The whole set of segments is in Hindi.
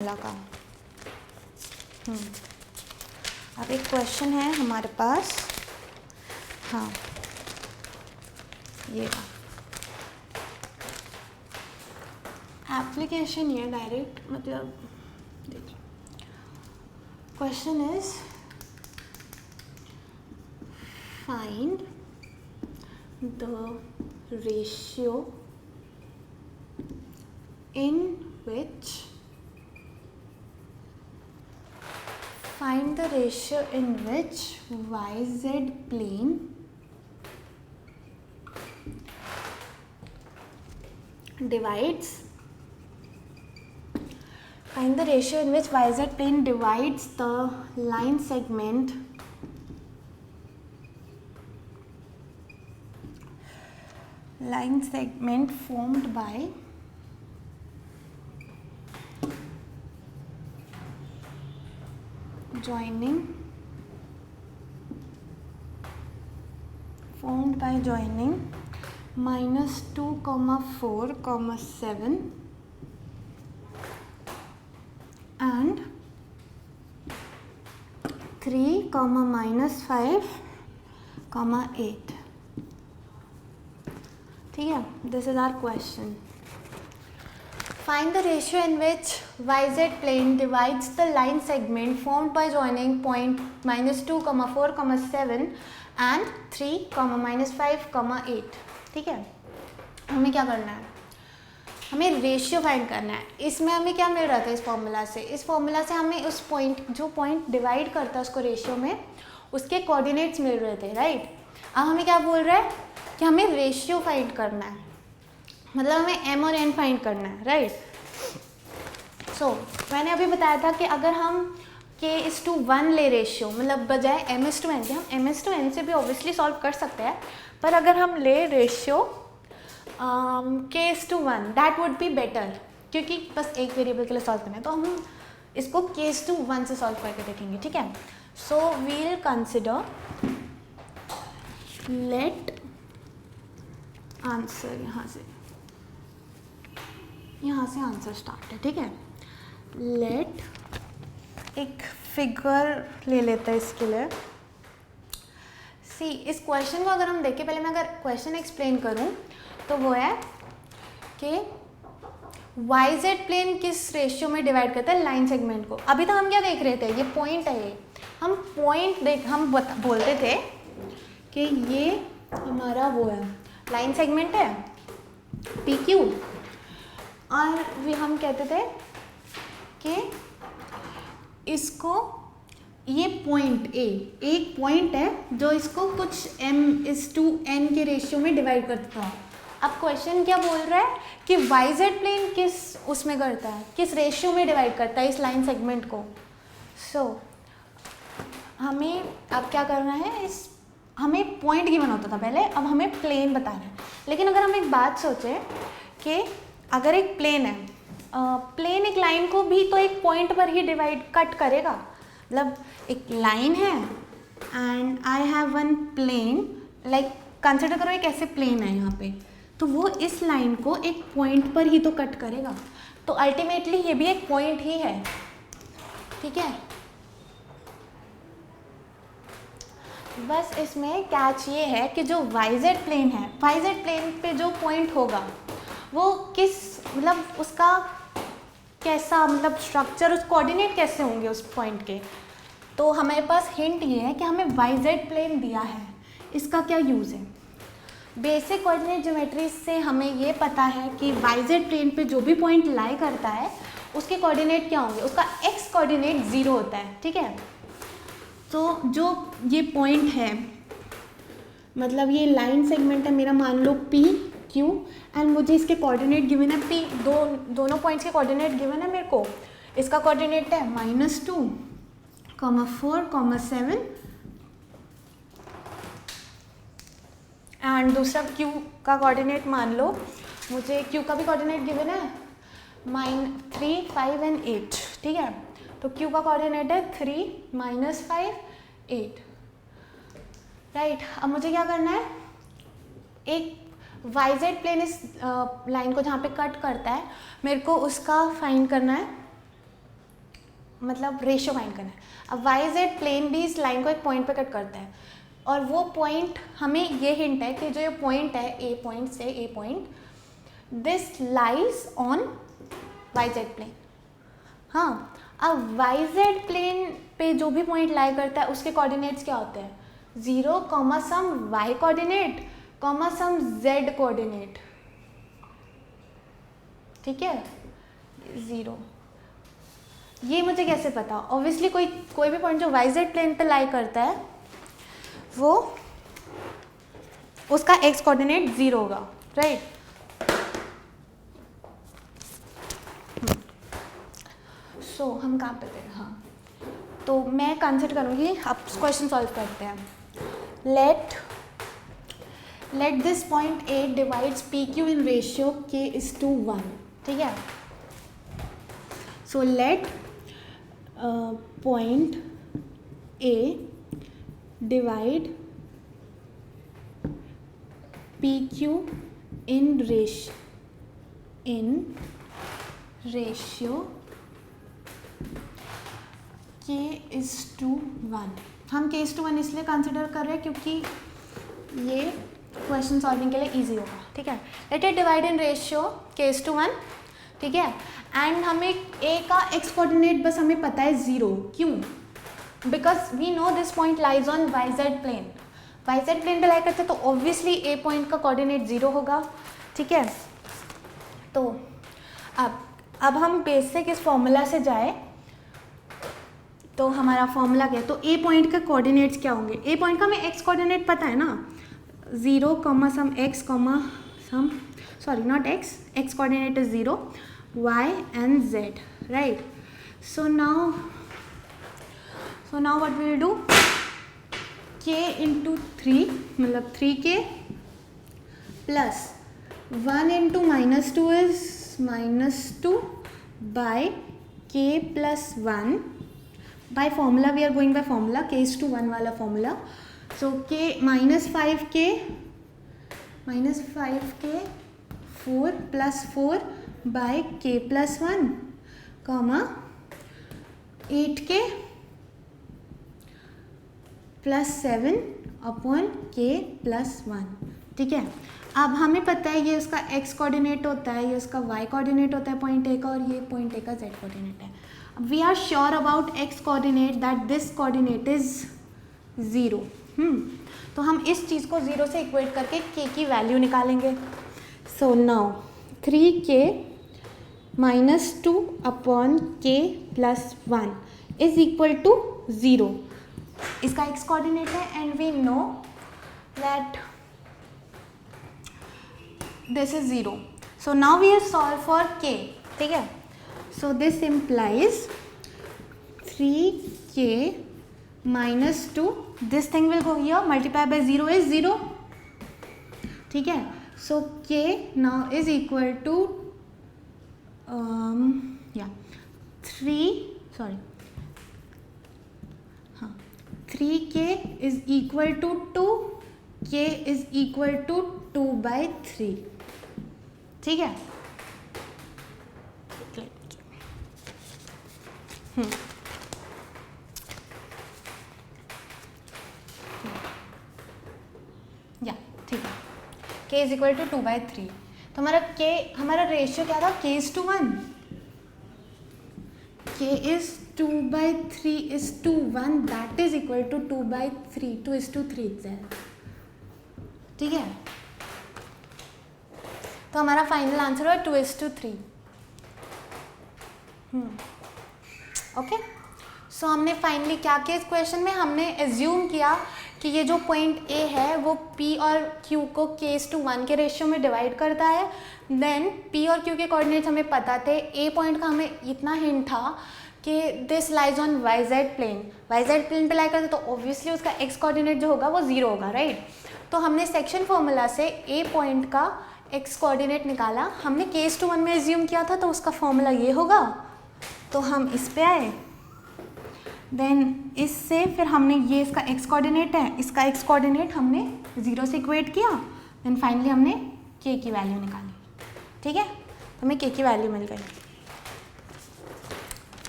फॉर्मूला का। अब एक क्वेश्चन है हमारे पास, हाँ ये एप्लीकेशन ये डायरेक्ट मतलब देखिए, question is find the ratio in which find the ratio in which YZ plane divides find the ratio in which YZ plane divides the line segment formed by joining -2, 4, 7 and 3, -5, 8। ठीक है, this is our question. Find the ratio in which YZ plane divides the line segment formed by joining point -2, 4, 7 and 3, -5, 8। ठीक है, हमें क्या करना है, हमें रेशियो फाइंड करना है। इसमें हमें क्या मिल रहा था इस फॉर्मूला से, इस फॉर्मूला से हमें उस पॉइंट, जो पॉइंट डिवाइड करता है उसको रेशियो में, उसके कोऑर्डिनेट्स मिल रहे थे, राइट। अब हमें क्या बोल रहा है कि हमें रेशियो फाइंड करना है, मतलब हमें m और n फाइंड करना है, राइट। सो मैंने अभी बताया था कि अगर हम k:1 ले रेशियो, मतलब बजाय m:n के, हम m:n से भी ऑब्वियसली सॉल्व कर सकते हैं, पर अगर हम ले ratio k:1 that would be better, क्योंकि बस एक वेरिएबल के लिए सॉल्व करना है, तो हम इसको k:1 से सॉल्व करके देखेंगे, ठीक है। So we'll consider, let answer यहाँ से आंसर स्टार्ट है, ठीक है। लेट एक फिगर ले लेते हैं इसके लिए। सी, इस क्वेश्चन को अगर हम देखें, पहले मैं अगर क्वेश्चन एक्सप्लेन करूँ तो वो है कि YZ प्लेन किस रेशियो में डिवाइड करता है लाइन सेगमेंट को। अभी तक हम क्या देख रहे थे, ये पॉइंट है, ये हम पॉइंट हम बोलते थे कि ये हमारा वो है लाइन सेगमेंट है PQ, और हम कहते थे कि इसको, ये पॉइंट एक पॉइंट है जो इसको कुछ m:n के रेशियो में डिवाइड करता है। अब क्वेश्चन क्या बोल रहा है कि YZ प्लेन किस उसमें करता है, किस रेशियो में डिवाइड करता है इस लाइन सेगमेंट को। सो हमें अब क्या करना है, हमें पॉइंट गिवन होता था पहले, अब हमें प्लेन बताना है। लेकिन अगर हम एक बात सोचें कि अगर एक प्लेन है, प्लेन एक लाइन को भी तो एक पॉइंट पर ही कट करेगा, मतलब एक लाइन है and I have one plane, like consider करो एक ऐसे प्लेन है यहाँ पे, तो वो इस लाइन को एक पॉइंट पर ही तो कट करेगा, तो अल्टीमेटली ये भी एक पॉइंट ही है, ठीक है। बस इसमें कैच ये है कि जो YZ प्लेन है, YZ प्लेन पे जो पॉइंट होगा वो किस, मतलब उसका कैसा, मतलब स्ट्रक्चर, उस कोऑर्डिनेट कैसे होंगे उस पॉइंट के। तो हमारे पास हिंट ये है कि हमें YZ प्लेन दिया है, इसका क्या यूज़ है। बेसिक कोऑर्डिनेट ज्योमेट्री से हमें ये पता है कि YZ प्लेन पे जो भी पॉइंट लाई करता है उसके कोऑर्डिनेट क्या होंगे, उसका x कोऑर्डिनेट 0 होता है, ठीक है। तो जो ये पॉइंट है, मतलब ये लाइन सेगमेंट है मेरा, मान लो PQ, एंड मुझे इसके कोऑर्डिनेट गिवन है P, दोनों पॉइंट्स के कोऑर्डिनेट गिवन है मेरे को। इसका कोऑर्डिनेट है -2, 4, 7 एंड दूसरा Q का कोऑर्डिनेट मान लो, मुझे Q का भी कोऑर्डिनेट गिवन है -3, 5 एंड 8, ठीक है। तो Q का कोऑर्डिनेट है 3, -5, 8, राइट। अब मुझे क्या करना है, एक YZ प्लेन इस लाइन को जहाँ पे कट करता है, मेरे को उसका फाइंड करना है मतलब रेशियो फाइंड करना है। अब वाई जेड प्लेन भी इस लाइन को एक पॉइंट पे कट करता है, और वो पॉइंट हमें ये हिंट है कि जो ये पॉइंट है ए पॉइंट से a point, this lies on Y Z plane. हाँ, अब वाई जेड प्लेन पे जो भी पॉइंट लाई करता है उसके कोऑर्डिनेट्स क्या होते हैं? 0, सम वाई कोऑर्डिनेट, सम जेड कोऑर्डिनेट। ठीक है, 0। ये मुझे कैसे पता? ऑब्वियसली कोई भी पॉइंट जो वाई जेड प्लेन पे लाई करता है वो उसका एक्स कोऑर्डिनेट 0 होगा, राइट? सो हम कहाँ पे थे? हाँ, तो मैं कंसिडर करूँगी, अब क्वेश्चन सॉल्व करते हैं। Let this point A divides P Q in ratio k:1, ठीक है? So let point A divide P Q in ratio k:1। हम k:1 इसलिए कंसिडर कर रहे हैं क्योंकि ये क्वेश्चन सॉल्विंग के लिए इजी होगा, ठीक है? Let it divide in ratio k:1, ठीक है? एंड हमें a का x कोऑर्डिनेट बस हमें पता है 0। क्यों? Because we know this point lies on Y Z plane. Y Z plane पे लाई करते तो ऑब्वियसली a पॉइंट का कोऑर्डिनेट 0 होगा, ठीक है? तो अब हम बेसिक इस फॉर्मूला से जाए तो हमारा फॉर्मूला क्या है? तो ए पॉइंट के कोऑर्डिनेट्स क्या होंगे? ए पॉइंट का हमें एक्स कोऑर्डिनेट पता है ना, 0, some X, some sorry not X, X coordinate is 0, Y and Z, right? So now what we will do, k into 3 मतलब 3k plus 1 into -2 is -2 by k plus 1 by formula, we are going by formula, k:1 वाला formula. So k -5k 4 plus 4 by k plus 1, 8k plus 7 upon k plus 1, ठीक है? अब हमें पता है ये उसका x कोऑर्डिनेट होता है, ये उसका y कोऑर्डिनेट होता है पॉइंट a का, और ये पॉइंट a का z कोऑर्डिनेट है। We are sure about x coordinate that this coordinate is 0। तो हम इस चीज़ को 0 से इक्वेट करके k की वैल्यू निकालेंगे। So now 3k -2 upon k plus 1 is equal to 0। इसका x कोऑर्डिनेट है and we know that this is 0। So now we solve for k, ठीक है? So this implies 3k -2, this thing will go here, multiply by 0 is 0, ठीक है? So k now is equal to 3k is equal to 2, k is equal to 2/3, ठीक है? या ठीक है, k इज इक्वल टू 2/3। तो हमारा रेशियो क्या था? k:1, k is 2/3 is to 1, that is equal to 2/3, 2:3 है, ठीक है? तो हमारा फाइनल आंसर हुआ 2:3। ओके, सो हमने फाइनली क्या किया इस क्वेश्चन में? हमने एज्यूम किया कि ये जो पॉइंट ए है वो पी और क्यू को k:1 के रेशियो में डिवाइड करता है। देन पी और क्यू के कोऑर्डिनेट्स हमें पता थे, ए पॉइंट का हमें इतना हिंट था कि this lies on Y Z plane. Y Z plane पे लाई करते तो ऑब्वियसली उसका एक्स कोऑर्डिनेट जो होगा वो 0 होगा, राइट? तो हमने सेक्शन फॉर्मूला से ए पॉइंट का एक्स कोऑर्डिनेट निकाला। हमने k:1 में एज्यूम किया था तो उसका फॉर्मूला ये होगा, तो हम इस पे आए, देन इससे फिर हमने ये इसका x कोऑर्डिनेट है, इसका x कोऑर्डिनेट हमने 0 से इक्वेट किया, देन फाइनली हमने k की वैल्यू निकाली, ठीक है? तो हमें k की वैल्यू मिल गई।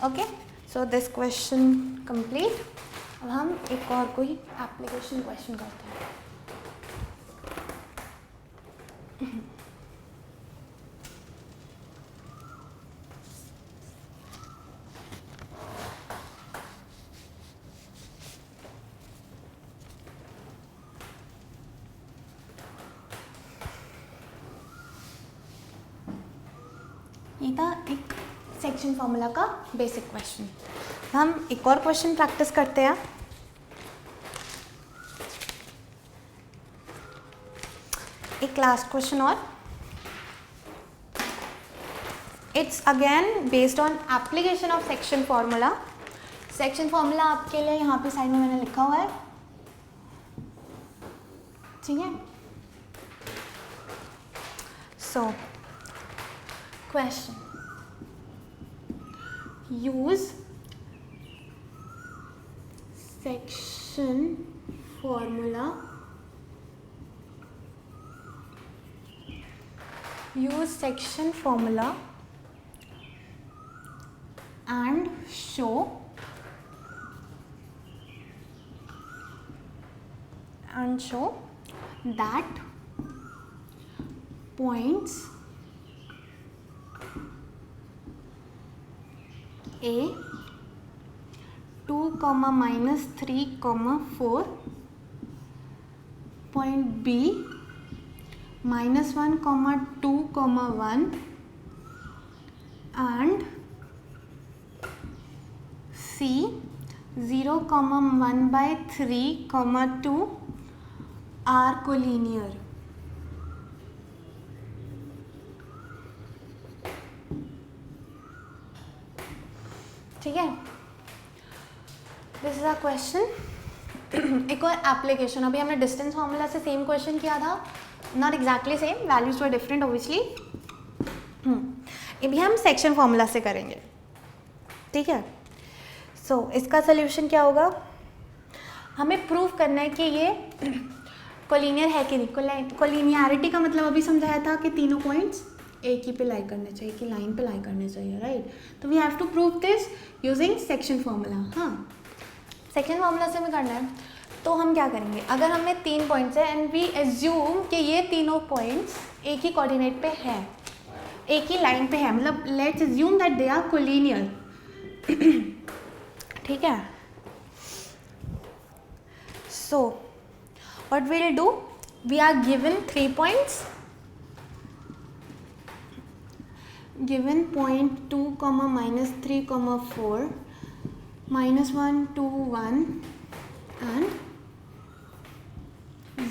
Okay, so this question complete. अब हम एक और कोई एप्लीकेशन क्वेश्चन करते हैं. ये था एक सेक्शन फॉर्मूला का बेसिक क्वेश्चन. हम एक और क्वेश्चन प्रैक्टिस करते हैं. एक लास्ट क्वेश्चन और. It's again based on application of section formula. Section formula आपके लिए यहाँ पे साइड में मैंने लिखा हुआ है, ठीक है. So question, use section formula and show that points A 2, -3, 4, point B -1, 2, 1 and C 0, 1/3, 2 are collinear. ठीक है. This is a question. एक और एप्लीकेशन. अभी हमने डिस्टेंस फार्मूला से सेम क्वेश्चन किया था, not exactly same, values were different obviously. अभी हम सेक्शन फार्मूला से करेंगे, ठीक है. सो इसका सोल्यूशन क्या होगा? हमें प्रूव करना है कि ये कोलिनियर है कि नहीं. कोलिनियरिटी का मतलब अभी समझाया था कि तीनों पॉइंट्स एक ही पे लाई करने चाहिए, कि लाइन पे लाई करने चाहिए, राइट. तो we have to prove this using section formula. हाँ, सेक्शन फार्मूला से हमें करना है. तो हम क्या करेंगे, अगर हमें 3 पॉइंट्स है एंड वी एज्यूम कि ये तीनों पॉइंट्स एक ही कोऑर्डिनेट पे है, एक ही लाइन पे है, मतलब let's assume that they are collinear. ठीक है. So what we will do, we are given 3 points, given point 2, -3, 4, -1, 2, 1 and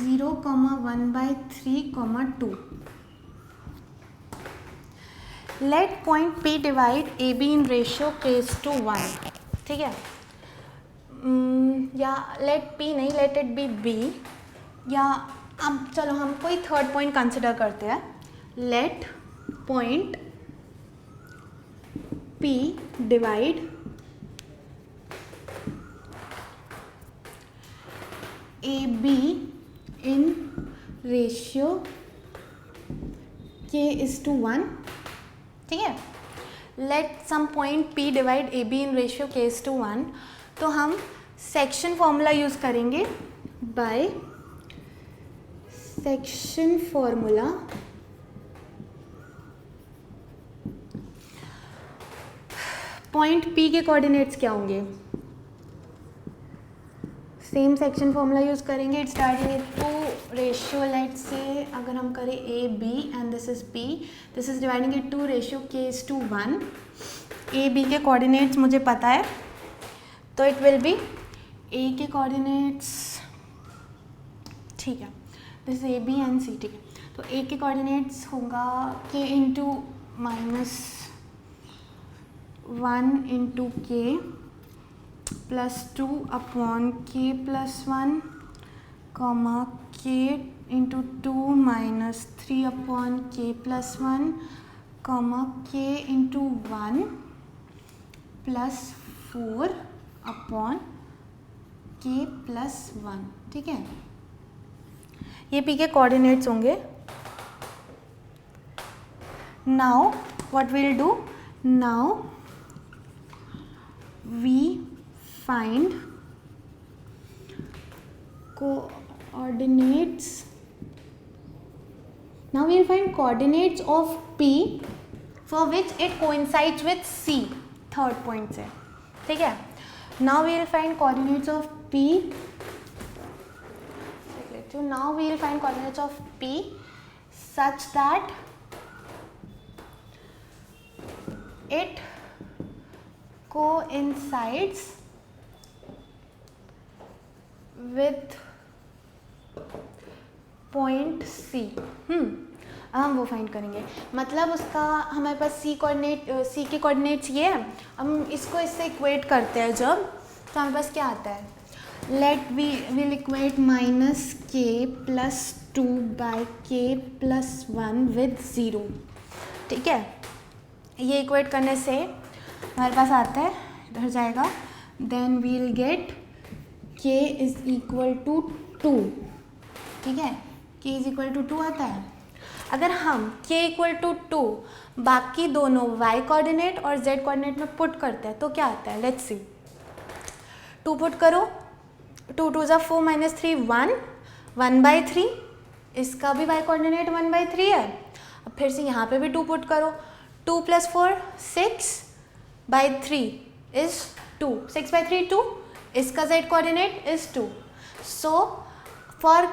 0, 1/3, 2. Let point P divide AB in ratio k/1. ठीक है. या let P नहीं, let it be B. या अब चलो हम कोई थर्ड पॉइंट कंसिडर करते हैं. let point P divide AB in ratio k/1. ठीक है. let some point P divide AB in ratio k/1. तो हम सेक्शन फॉर्मूला यूज करेंगे. By section formula point P के कोऑर्डिनेट्स क्या होंगे? सेम सेक्शन फॉर्मूला यूज करेंगे. It's dividing into ratio, let's say अगर हम करें A B and this is P, this is dividing it to ratio k/1. A B के कोऑर्डिनेट्स मुझे पता है, तो इट विल बी ए के कोऑर्डिनेट्स, ठीक है. This is A B and C. ठीक है. तो ए के कोऑर्डिनेट्स होगा k into -1 into k +2 upon k +1, k into 2 -3 upon k +1, k into 1 +4 upon k +1. ठीक है. ये P के कोऑर्डिनेट्स होंगे. Now what will do, now we find coordinates. Now we will find coordinates of P for which it coincides with C, third point से, ठीक है. Now we will find coordinates of P. Now we will find coordinates of P such that it coincides with point C. अब हम वो फाइंड करेंगे. मतलब उसका हमारे पास C के कोऑर्डिनेट्स ये है. हम इसको इससे इक्वेट करते हैं जब, तो हमारे पास क्या आता है, let we will equate minus K plus 2 by K plus 1 with 0. ठीक है, ये इक्वेट करने से हमारे पास आता है, इधर जाएगा, then we will get k is equal to 2. ठीक है, k इज इक्वल टू 2 आता है. अगर हम k इक्वल टू 2 बाकी दोनों y कोऑर्डिनेट और z कोऑर्डिनेट में पुट करते हैं तो क्या आता है, लेट्स सी. 2 पुट करो, 2 2 ज़ा 4 माइनस 3 1, 1/3. इसका भी y कोऑर्डिनेट 1/3 है. अब फिर से यहाँ पे भी 2 पुट करो, 2 + 4 6/3 इज 2, 6/3 2. इसका z coordinate is 2. So for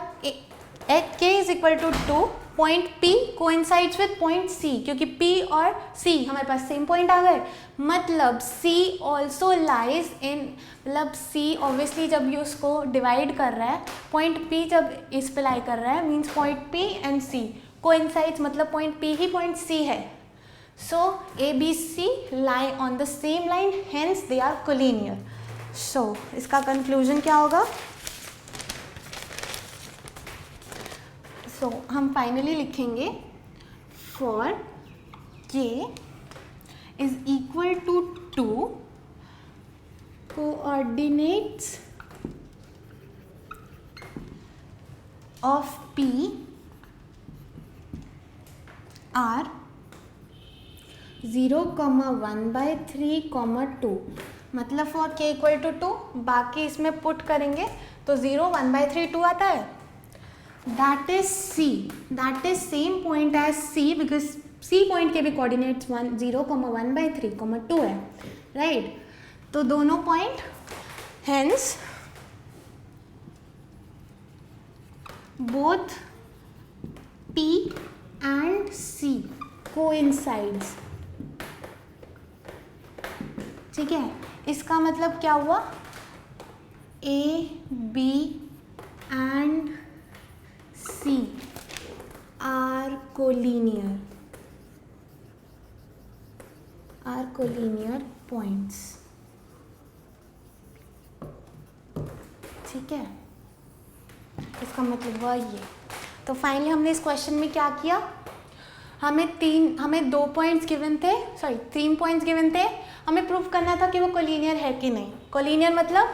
k is equal to 2, point P coincides with point C, क्योंकि P और C हमारे पास सेम पॉइंट आ गए. मतलब C ऑल्सो लाइज इन, मतलब C ऑब्वियसली जब ये उसको डिवाइड कर रहा है, पॉइंट P जब इस पे लाई कर रहा है, means point P and C coincides, मतलब पॉइंट P ही पॉइंट C है. So ABC lie on the same line, hence they are collinear. So इसका कंक्लूजन क्या होगा. तो हम फाइनली लिखेंगे for k is equal to 2 coordinates of P are 0, 1/3, 2. मतलब फॉर k इक्वल टू 2 बाकी इसमें पुट करेंगे तो 0, 1/3, 2 आता है. That is C. That is same point as C because C point के भी coordinates 0, 1/3, 2 है, right? तो दोनों point, hence both P and C coincides. ठीक है, इसका मतलब क्या हुआ, A, B and C are collinear points. ठीक है, इसका मतलब हुआ ये. तो फाइनली हमने इस क्वेश्चन में क्या किया, हमें 2 पॉइंट्स गिवन थे, 3 पॉइंट्स गिवन थे. हमें प्रूफ करना था कि वो कोलिनियर है कि नहीं. कोलिनियर मतलब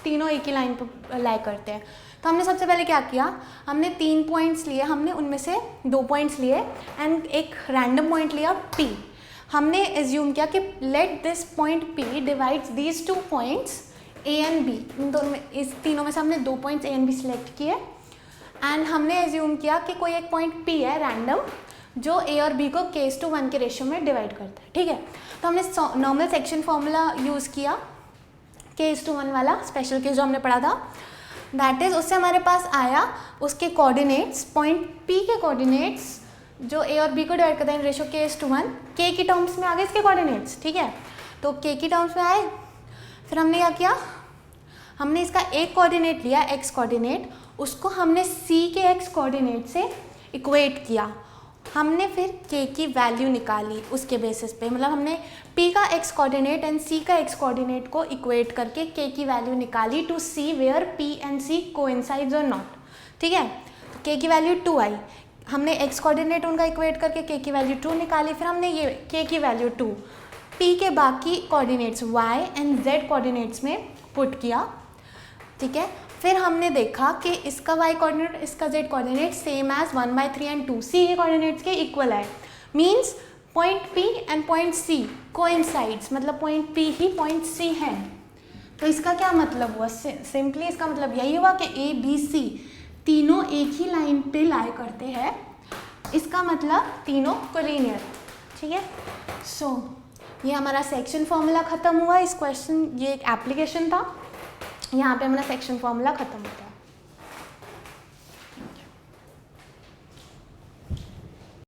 तीनों एक ही लाइन पर लाई करते हैं. तो हमने सबसे पहले क्या किया, हमने 3 पॉइंट्स लिए, हमने उनमें से 2 पॉइंट्स लिए एंड एक रैंडम पॉइंट लिया P. हमने एज्यूम किया कि let this point P divides these 2 points A and B. इन दोनों में, इस तीनों में से हमने 2 points A and B select किए एंड हमने एज्यूम किया कि कोई एक पॉइंट P है रैंडम जो A और B को k:1 के रेशियो में डिवाइड करता है. ठीक है, तो हमने नॉर्मल सेक्शन फॉर्मूला यूज़ किया, k:1 वाला स्पेशल केस जो हमने पढ़ा था. दैट इज़ उससे हमारे पास आया उसके कोऑर्डिनेट्स, पॉइंट P के कोऑर्डिनेट्स जो A और B को डिवाइड करते हैं रेशियो k:1, k की टर्म्स में आ गए इसके कोऑर्डिनेट्स. ठीक है, तो k की टर्म्स में आए. फिर हमने क्या किया, हमने इसका एक कोऑर्डिनेट लिया x कोऑर्डिनेट, उसको हमने C के x कोऑर्डिनेट से इक्वेट किया. हमने फिर k की वैल्यू निकाली उसके बेसिस पे, मतलब हमने P का x कोऑर्डिनेट एंड C का x कोऑर्डिनेट को इक्वेट करके k की वैल्यू निकाली to see where P and C coincides और नॉट. ठीक है, तो k की वैल्यू 2 आई. हमने x कोऑर्डिनेट उनका इक्वेट करके k की वैल्यू 2 निकाली. फिर हमने ये k की वैल्यू 2 P के बाकी coordinates y and z coordinates में पुट किया. ठीक है, फिर हमने देखा कि इसका y कोऑर्डिनेट, इसका z coordinate same as 1/3 and 2, C के कोऑर्डिनेट्स के इक्वल है. Means point P and point C coincides, मतलब पॉइंट P ही पॉइंट C है। तो इसका क्या मतलब हुआ? सिंपली इसका मतलब यही हुआ कि A B C तीनों एक ही लाइन पे लाई करते हैं, इसका मतलब तीनों कोलिनियर, ठीक है। सो ये हमारा सेक्शन फॉर्मूला ख़त्म हुआ। इस क्वेश्चन, ये एक एप्लीकेशन था, यहाँ पे हमारा सेक्शन फॉर्मूला ख़त्म होता है।